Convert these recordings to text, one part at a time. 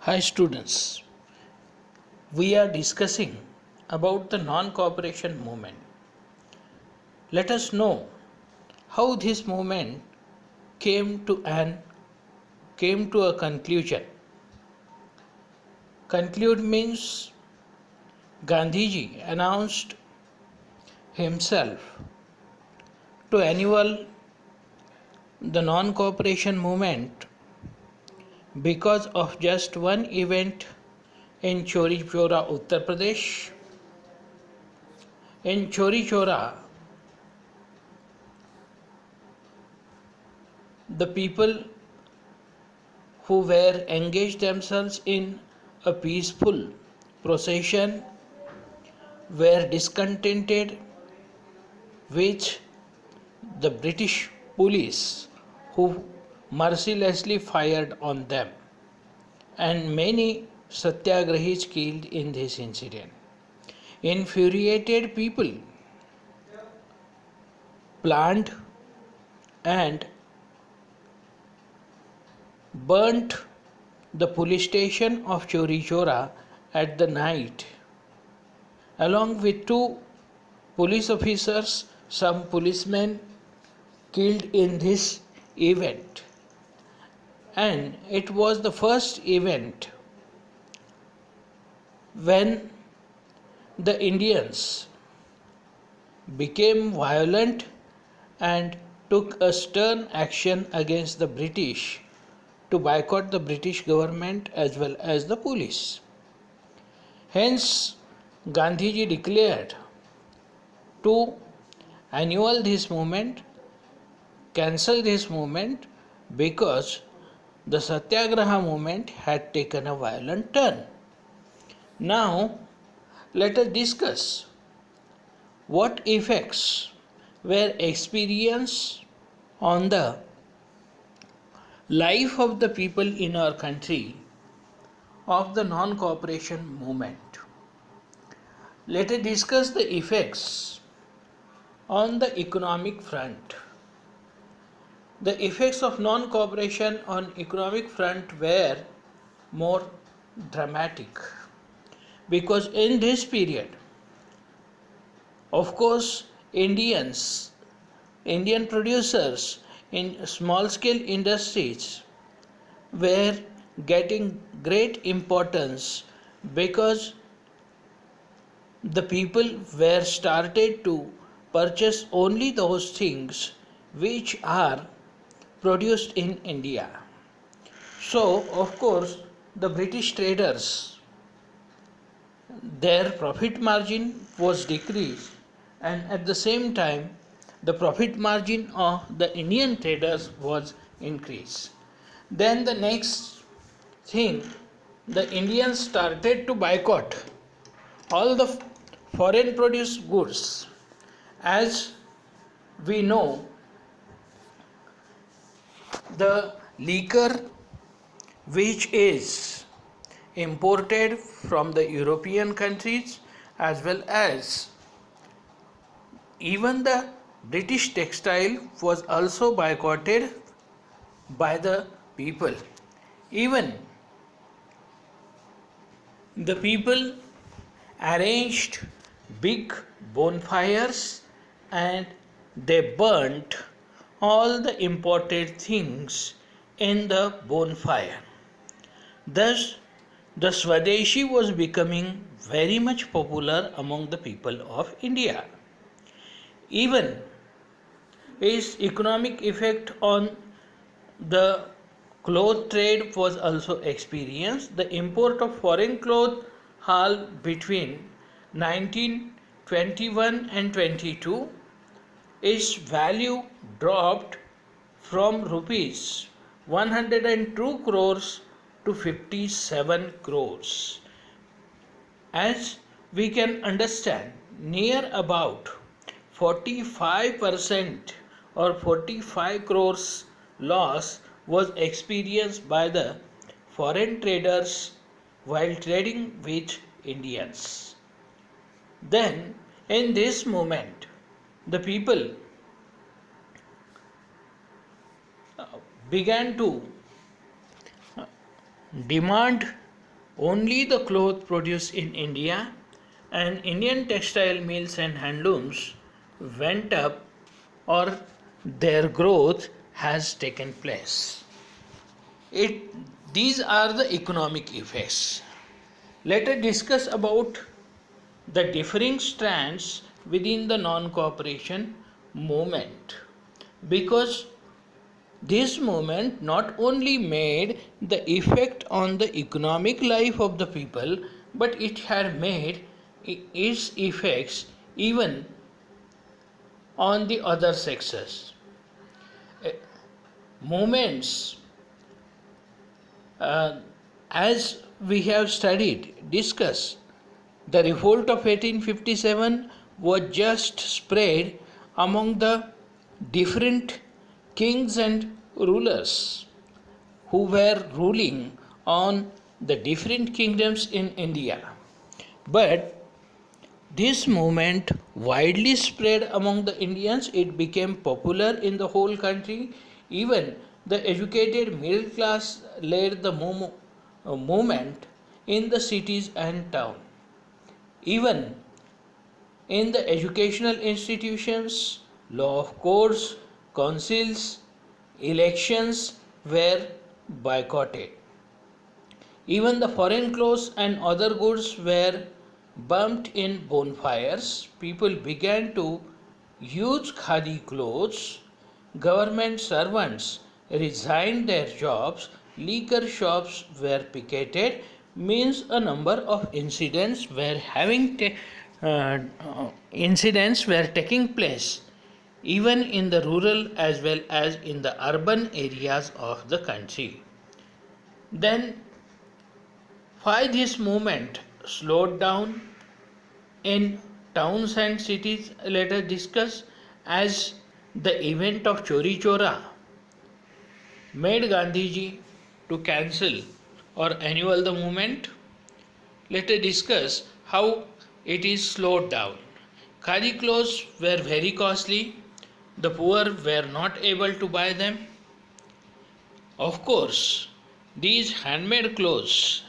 Hi students, we are discussing about the non-cooperation movement. Let us know how this movement came to an came to a conclusion. Conclude means Gandhiji announced himself to annual the non-cooperation movement because of just one event in Chori Chora, Uttar Pradesh. In Chori Chora, the people who were engaged themselves in a peaceful procession were discontented with the British police who mercilessly fired on them, and many satyagrahis killed in this incident. Infuriated people planned and burnt the police station of Chori Chora at the night, along with two police officers, some policemen killed in this event. And it was the first event when the Indians became violent and took a stern action against the British to boycott the British government as well as the police. Hence, Gandhiji declared to annul this movement, cancel this movement, because the Satyagraha movement had taken a violent turn. Now, let us discuss what effects were experienced on the life of the people in our country of the non-cooperation movement. Let us discuss the effects on the economic front. The effects of non-cooperation on economic front were more dramatic, because in this period, of course, Indian producers in small scale industries were getting great importance, because the people were started to purchase only those things which are produced in India. So, of course, the British traders, their profit margin was decreased, and at the same time, the profit margin of the Indian traders was increased. Then the next thing, the Indians started to boycott all the foreign produced goods. As we know, the liquor which is imported from the European countries, as well as even the British textile, was also boycotted by the people. Even the people arranged big bonfires and they burnt all the imported things in the bonfire. Thus, the Swadeshi was becoming very much popular among the people of India. Even its economic effect on the cloth trade was also experienced. The import of foreign cloth hall between 1921 and 22, its value dropped from rupees 102 crores to 57 crores. As we can understand, near about 45% or 45 crores loss was experienced by the foreign traders while trading with Indians. Then, in this moment, the people began to demand only the cloth produced in India and Indian textile mills and handlooms went up or their growth has taken place. It, these are the economic effects. Let us discuss about the differing strands within the non-cooperation movement, because this movement not only made the effect on the economic life of the people, but it had made its effects even on the other sexes. Uh, Movements, uh, as we have studied, discussed, the revolt of 1857 was just spread among the different kings and rulers who were ruling on the different kingdoms in India. But this movement widely spread among the Indians. It became popular in the whole country. Even the educated middle class led the movement in the cities and towns. Even in the educational institutions, law of courts, councils, elections were boycotted. Even the foreign clothes and other goods were burnt in bonfires. People began to use khadi clothes. Government servants resigned their jobs. Liquor shops were picketed. Means a number of incidents were taking place even in the rural as well as in the urban areas of the country. Then why this movement slowed down in towns and cities? Let us discuss, as the event of Chori Chora made Gandhiji to cancel or annul the movement. Let us discuss how it is slowed down. Khadi clothes were very costly. The poor were not able to buy them. Of course, these handmade clothes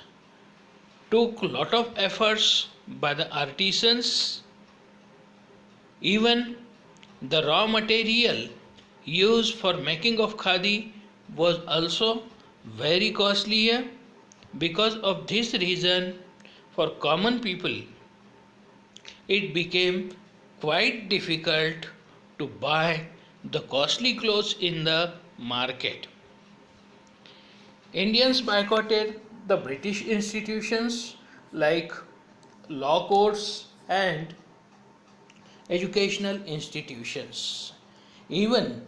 took lot of efforts by the artisans. Even the raw material used for making of khadi was also very costlier. Because of this reason, for common people it became quite difficult to buy the costly clothes in the market. Indians boycotted the British institutions like law courts and educational institutions. Even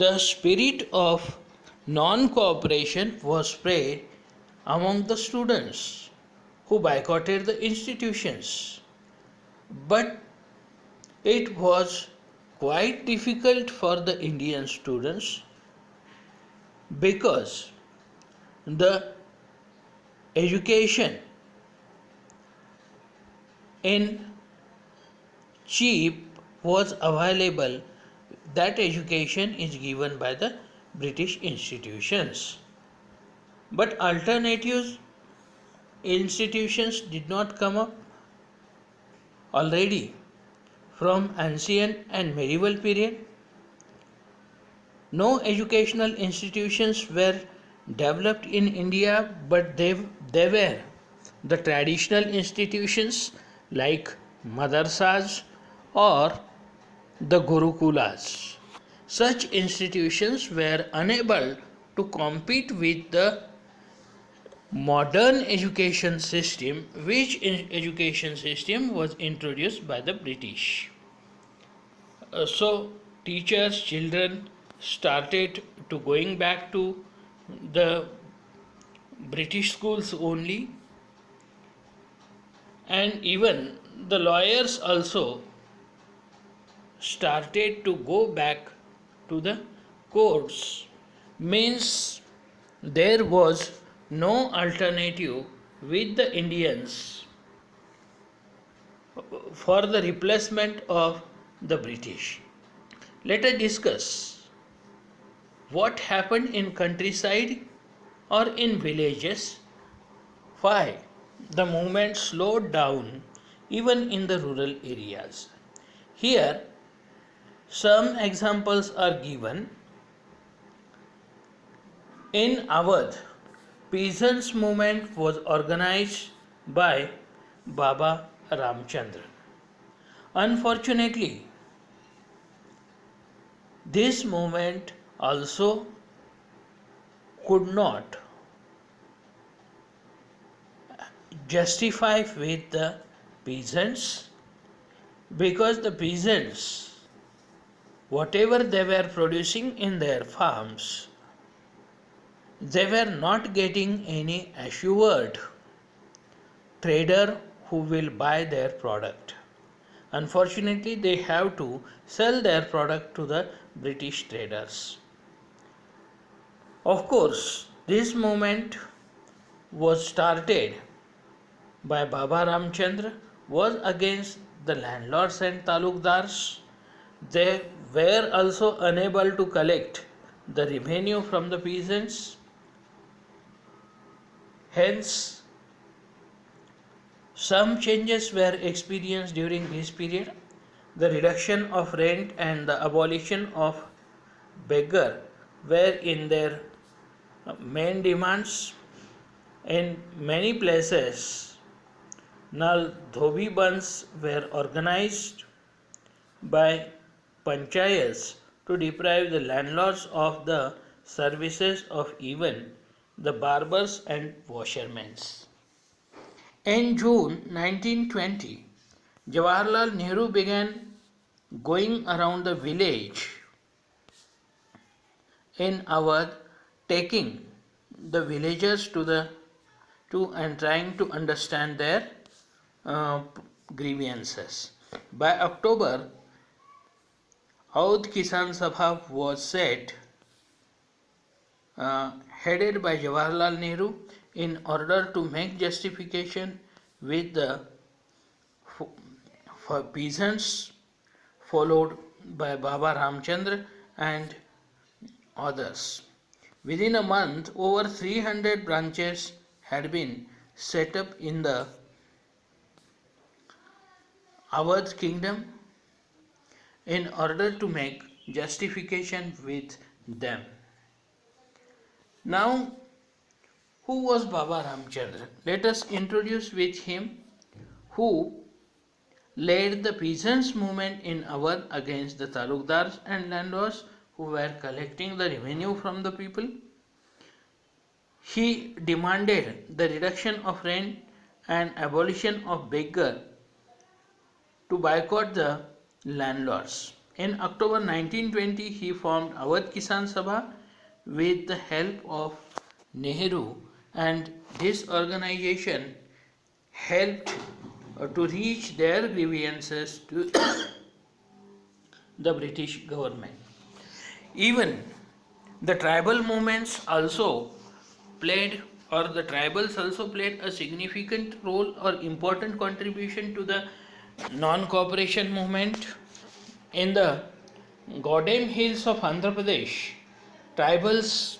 the spirit of non cooperation was spread among the students who boycotted the institutions. But it was quite difficult for the Indian students because the education in cheap was available. That education is given by the British institutions. But alternative institutions did not come up already from ancient and medieval period. No educational institutions were developed in India, but they were the traditional institutions like madrasas or the gurukulas. Such institutions were unable to compete with the modern education system, which education system was introduced by the British. So teachers, children started to going back to the British schools only, and even the lawyers also started to go back to the courts. Means there was no alternative with the Indians for the replacement of the British. Let us discuss what happened in countryside or in villages Why? The movement slowed down even in the rural areas. Here, some examples are given. In Awadh, peasants' movement was organized by Baba Ramchandra. Unfortunately, this movement also could not justify with the peasants, because the peasants, whatever they were producing in their farms, they were not getting any assured trader who will buy their product. Unfortunately, they have to sell their product to the British traders. Of course, this movement was started by Baba Ramchandra, was against the landlords and talukdars. They were also unable to collect the revenue from the peasants. Hence, some changes were experienced during this period. The reduction of rent and the abolition of beggar were in their main demands. In many places, now dhobi bands were organized by panchayats to deprive the landlords of the services of even the barbers and washermen. In June 1920, Jawaharlal Nehru began going around the village in Awadh, taking the villagers to and trying to understand their uh, grievances. By October, Awadh Kisan Sabha was set, headed by Jawaharlal Nehru, in order to make justification with the for peasants, followed by Baba Ramchandra and others. Within a month, over 300 branches had been set up in the Awadh kingdom in order to make justification with them. Now, who was Baba Ramchandra? Let us introduce with him, who led the peasants' movement in Awadh against the talukdars and landlords who were collecting the revenue from the people. He demanded the reduction of rent and abolition of beggar to boycott the landlords. In October 1920, he formed Awadh Kisan Sabha with the help of Nehru, and this organization helped to reach their grievances to the British government. Even the tribal movements also played, or the tribals also played a significant role or important contribution to the non-cooperation movement. In the Godem Hills of Andhra Pradesh, tribals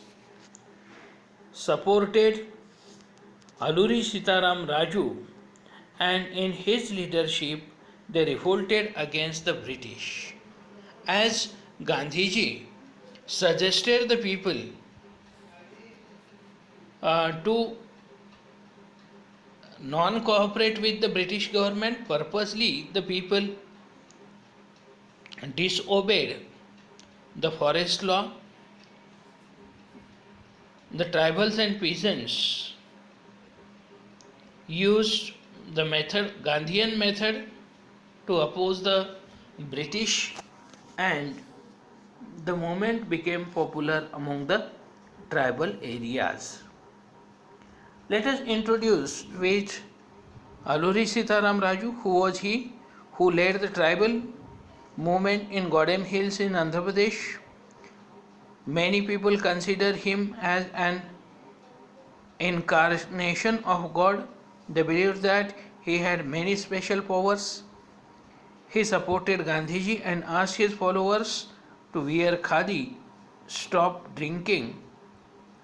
supported Alluri Sitaram Raju, and in his leadership they revolted against the British. As Gandhiji suggested the people to non-cooperate with the British government, purposely the people disobeyed the forest law. The tribals and peasants used the Gandhian method, to oppose the British, and the movement became popular among the tribal areas. Let us introduce with Alluri Sitaram Raju. Who was he? Who led the tribal movement in Godem Hills in Andhra Pradesh? Many people consider him as an incarnation of God. They believed that he had many special powers. He supported Gandhiji and asked his followers to wear khadi, stop drinking,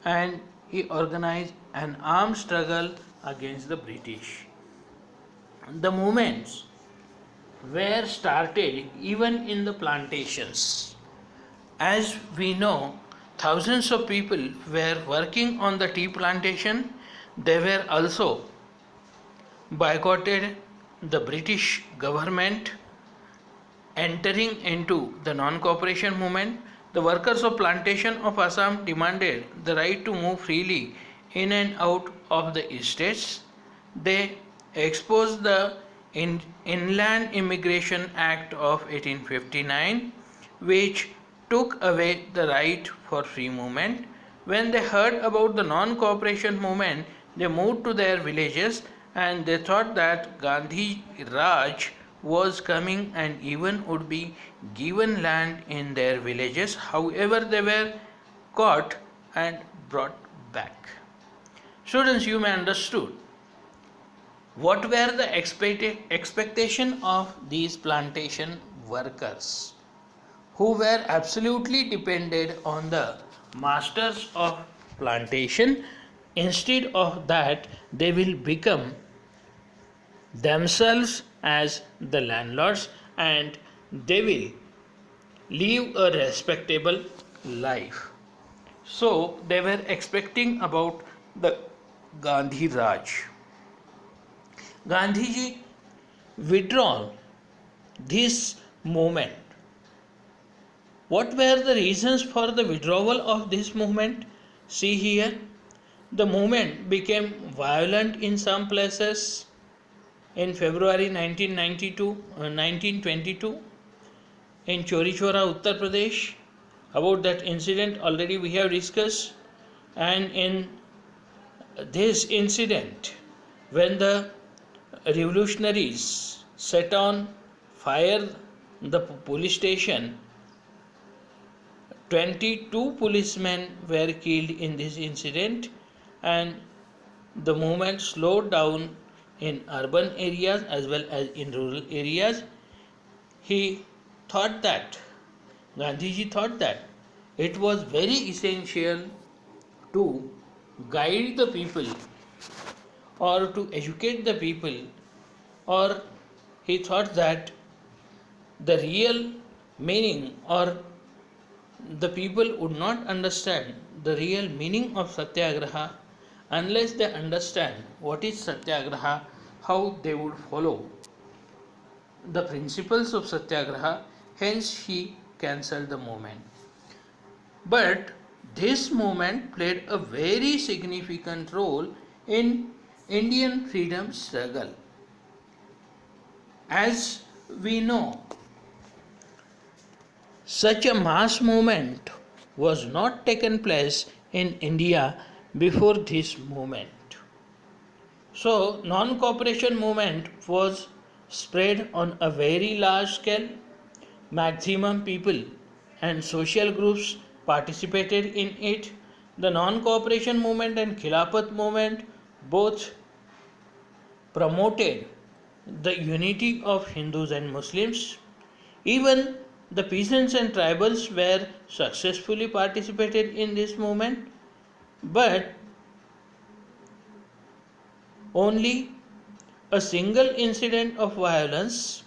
and he organized an armed struggle against the British. The movements were started even in the plantations. As we know, thousands of people were working on the tea plantation. They were also boycotted the British government. Entering into the non-cooperation movement, the workers of plantation of Assam demanded the right to move freely in and out of the estates. They exposed the Inland Immigration Act of 1859, which took away the right for free movement. When they heard about the non-cooperation movement, they moved to their villages and they thought that Gandhi Raj was coming and even would be given land in their villages. However, they were caught and brought back. Students, you may understood what were the expectation of these plantation workers who were absolutely dependent on the masters of plantation. Instead of that, they will become themselves as the landlords and they will live a respectable life. So they were expecting about the Gandhi Raj. Gandhiji withdrawn this movement. What were the reasons for the withdrawal of this movement? See here, the movement became violent in some places in February 1922 in Chori Chora, Uttar Pradesh. About that incident already we have discussed. And in this incident, when the revolutionaries set on fire the police station, 22 policemen were killed in this incident, and the movement slowed down in urban areas as well as in rural areas. Gandhiji thought that it was very essential to guide the people or to educate the people, or he thought that the real meaning or the people would not understand the real meaning of Satyagraha unless they understand what is Satyagraha, how they would follow the principles of Satyagraha. Hence, he cancelled the movement. But this movement played a very significant role in Indian freedom struggle. As we know, such a mass movement was not taken place in India before this movement. So, non-cooperation movement was spread on a very large scale. Maximum people and social groups participated in it. The non-cooperation movement and Khilafat movement both promoted the unity of Hindus and Muslims. Even the peasants and tribals were successfully participated in this movement, but only a single incident of violence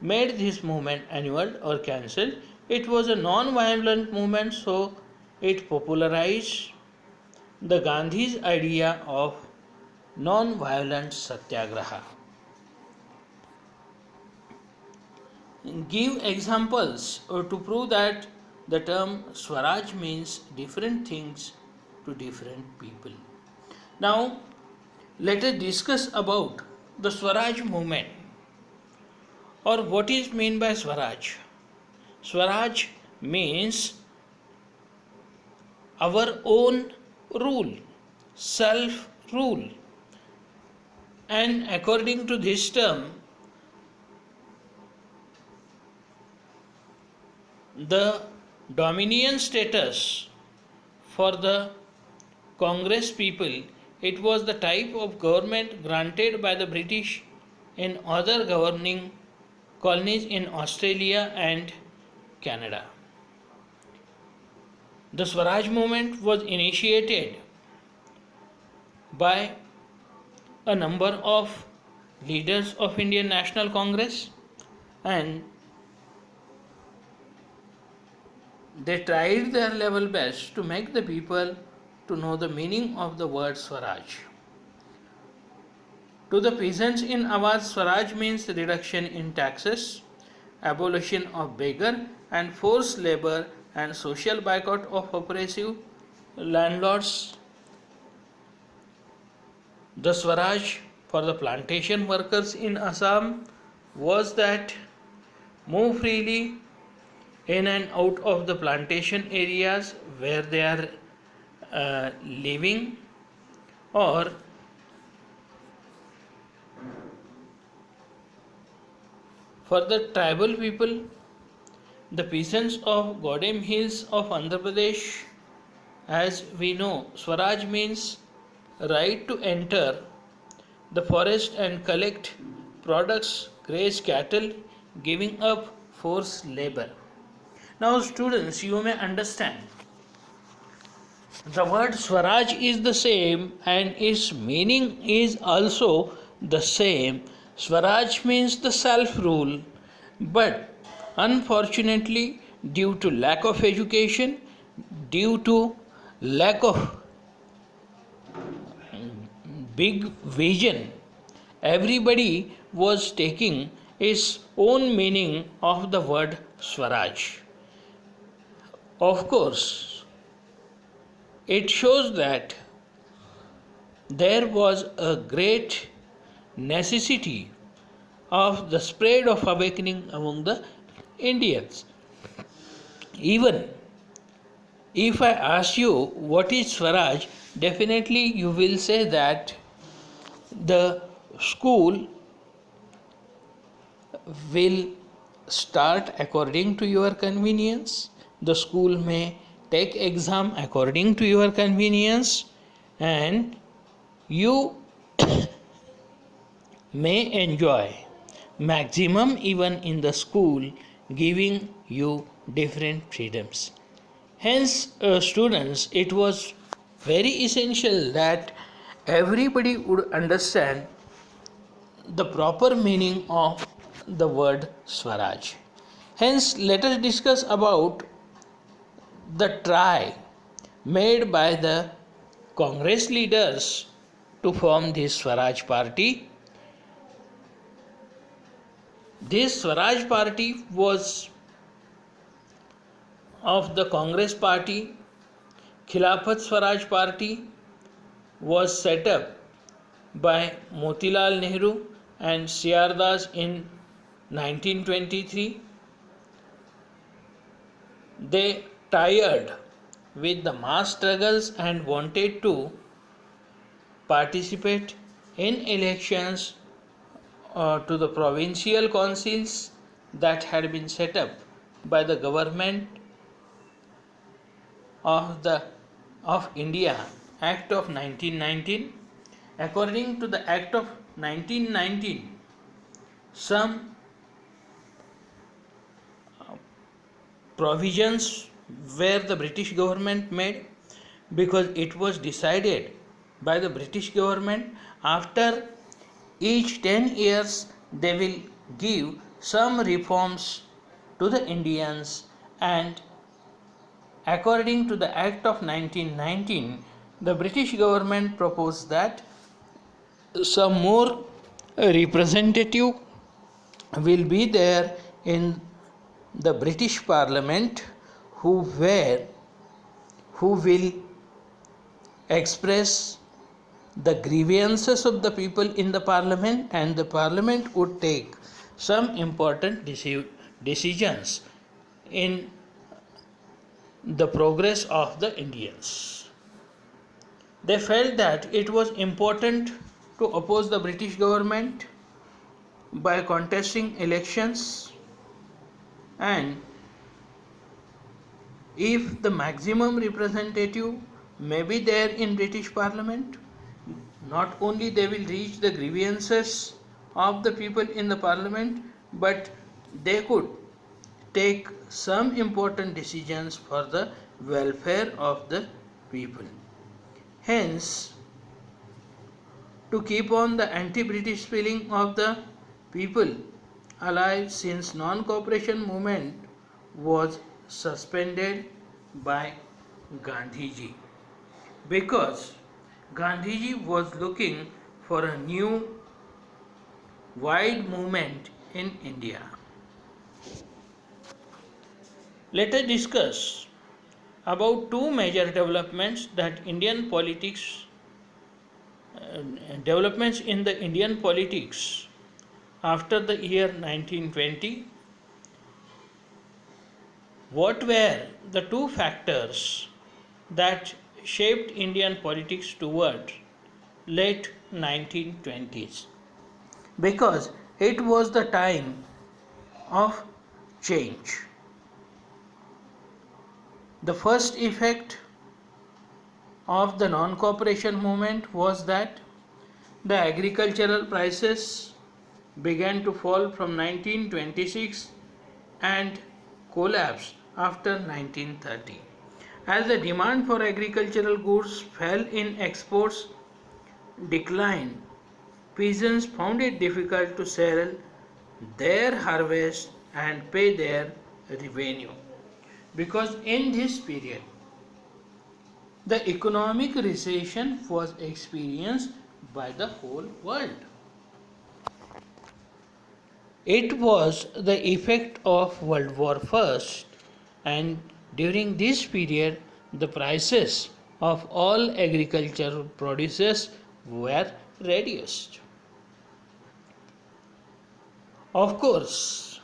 made this movement annulled or cancelled. It was a non-violent movement, so it popularized the Gandhi's idea of non-violent satyagraha. Give examples to prove that the term Swaraj means different things to different people. Now, let us discuss about the Swaraj movement, or what is meant by Swaraj. Swaraj means our own rule, self rule, and according to this term, the dominion status for the Congress people, it was the type of government granted by the British in other governing colonies in Australia and Canada. The Swaraj movement was initiated by a number of leaders of Indian National Congress, and they tried their level best to make the people to know the meaning of the word Swaraj. To the peasants in Awadh, Swaraj means reduction in taxes, abolition of beggar and forced labor, and social boycott of oppressive landlords. The Swaraj for the plantation workers in Assam was that move freely in and out of the plantation areas where they are living, or for the tribal people, the peasants of Godem Hills of Andhra Pradesh. As we know, Swaraj means right to enter the forest and collect products, graze cattle, giving up forced labor. Now, students, you may understand the word Swaraj is the same and its meaning is also the same. Swaraj means the self rule, but unfortunately, due to lack of education, due to lack of big vision, everybody was taking its own meaning of the word Swaraj. Of course, it shows that there was a great necessity of the spread of awakening among the Indians. Even if I ask you what is Swaraj, definitely you will say that the school will start according to your convenience. The school may take exam according to your convenience, and you may enjoy maximum even in the school, giving you different freedoms. Hence, students, it was very essential that everybody would understand the proper meaning of the word Swaraj. Hence, let us discuss about the try made by the Congress leaders to form this Swaraj party. This Swaraj party was of the Congress party. Khilafat Swaraj party was set up by Motilal Nehru and C.R. Das in 1923. They tired with the mass struggles and wanted to participate in elections to the provincial councils that had been set up by the government of India Act of 1919. According to the Act of 1919, some provisions where the British government made, because it was decided by the British government after each 10 years they will give some reforms to the Indians, and according to the Act of 1919, the British government proposed that some more representative will be there in the British Parliament who will express the grievances of the people in the Parliament, and the Parliament would take some important decisions in the progress of the Indians. They felt that it was important to oppose the British government by contesting elections, and if the maximum representative may be there in British Parliament, not only they will reach the grievances of the people in the Parliament, but they could take some important decisions for the welfare of the people. Hence, to keep on the anti-British feeling of the people alive, since non-cooperation movement was suspended by Gandhiji, because Gandhiji was looking for a new wide movement in India. Let us discuss about two major developments that Indian politics developments in the Indian politics after the year 1920. What were the two factors that shaped Indian politics toward late 1920s? Because it was the time of change. The first effect of the non-cooperation movement was that the agricultural prices began to fall from 1926 and collapsed after 1930. As the demand for agricultural goods fell in exports declined, peasants found it difficult to sell their harvest and pay their revenue. Because in this period, the economic recession was experienced by the whole world. It was the effect of World War I, and during this period, the prices of all agricultural produces were reduced. Of course,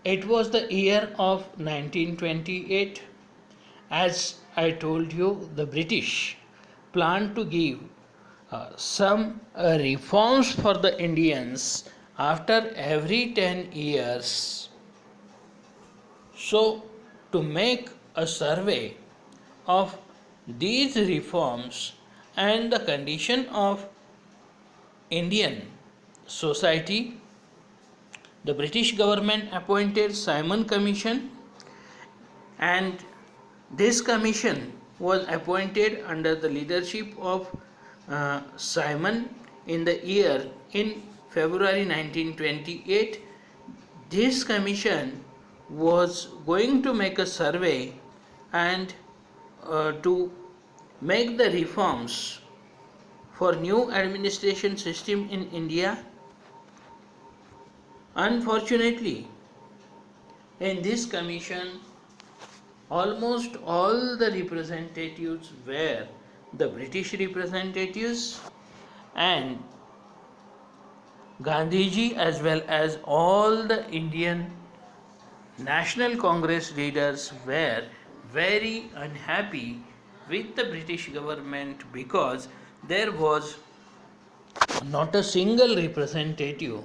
it was the year of 1928. As I told you, the British planned to give some reforms for the Indians after every 10 years. So, to make a survey of these reforms and the condition of Indian society, the British government appointed Simon Commission, and this commission was appointed under the leadership of Simon in February 1928. This commission was going to make a survey and to make the reforms for new administration system in India. Unfortunately, in this commission, almost all the representatives were the British representatives, and Gandhiji as well as all the Indian National Congress leaders were very unhappy with the British government because there was not a single representative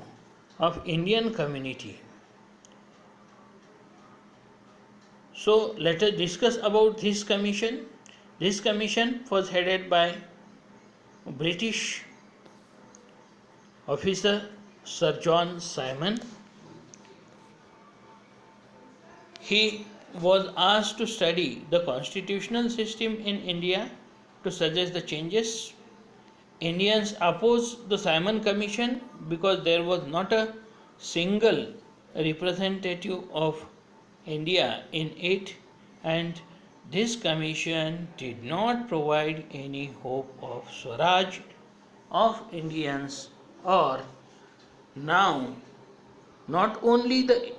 of Indian community. So let us discuss about this commission. This commission was headed by British officer Sir John Simon. He was asked to study the constitutional system in India to suggest the changes. Indians opposed the Simon Commission because there was not a single representative of India in it, and this commission did not provide any hope of Swaraj of Indians, or now not only the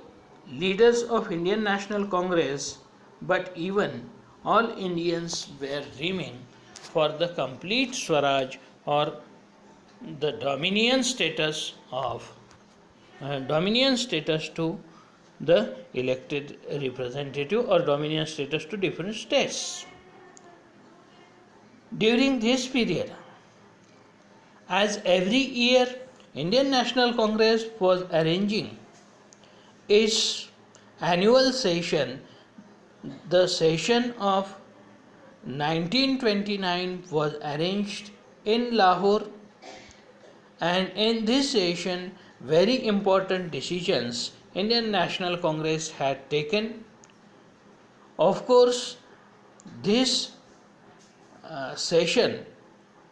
leaders of Indian National Congress but even all Indians were dreaming for the complete Swaraj or the dominion status to the elected representative or dominion status to different states. During this period, as every year Indian National Congress was arranging its annual session, the session of 1929 was arranged in Lahore, and in this session very important decisions Indian National Congress had taken. Of course, this session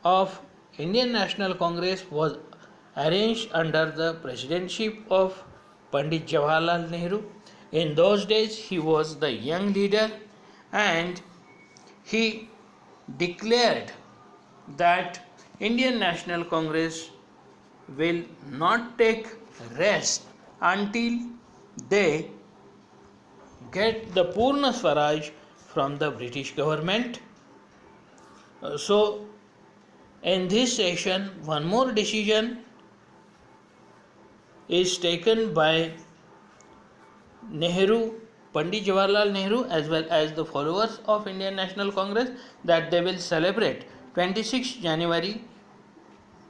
of Indian National Congress was arranged under the presidency of Pandit Jawaharlal Nehru. In those days, he was the young leader and he declared that Indian National Congress will not take rest until they get the Purna Swaraj from the British government. So, in this session, one more decision is taken by Nehru, Pandit Jawaharlal Nehru, as well as the followers of Indian National Congress, that they will celebrate 26 January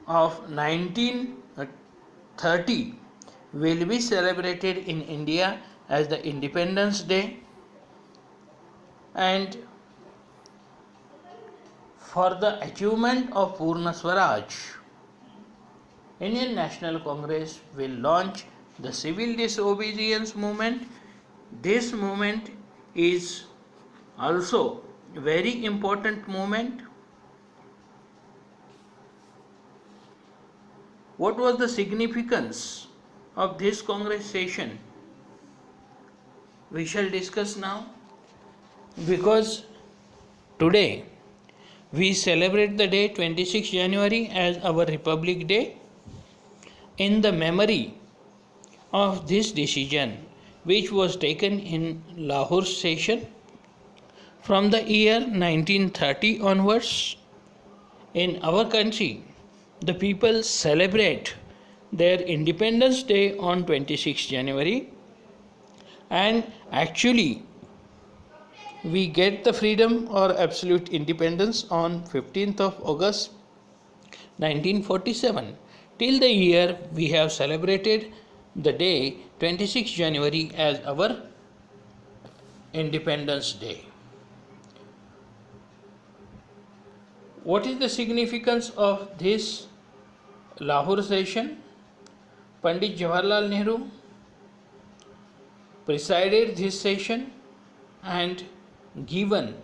of 1930 will be celebrated in India as the Independence Day, and for the achievement of Purna Swaraj, Indian National Congress will launch the civil disobedience movement. This movement is also a very important movement. What was the significance of this Congress session? We shall discuss now, because today we celebrate the day 26 January as our Republic Day in the memory of this decision which was taken in Lahore session. From the year 1930 onwards, in our country, the people celebrate their Independence Day on 26 January, and actually we get the freedom or absolute independence on 15th of August 1947. Till the year we have celebrated the day 26 January as our Independence Day. What is the significance of this Lahore session? Pandit Jawaharlal Nehru presided this session and given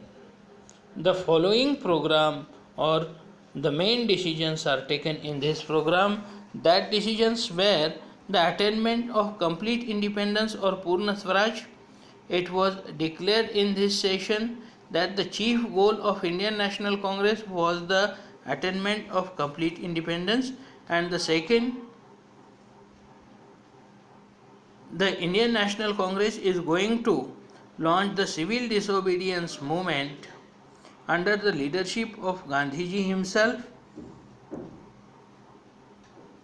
the following program, or the main decisions are taken in this program. That decisions were the attainment of complete independence or Purna Swaraj. It was declared in this session that the chief goal of Indian National Congress was the attainment of complete independence, and the second, the Indian National Congress is going to launch the civil disobedience movement under the leadership of Gandhiji himself.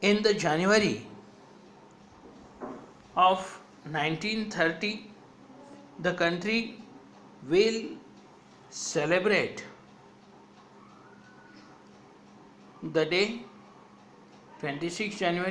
In the January of 1930, the country will celebrate the day 26 January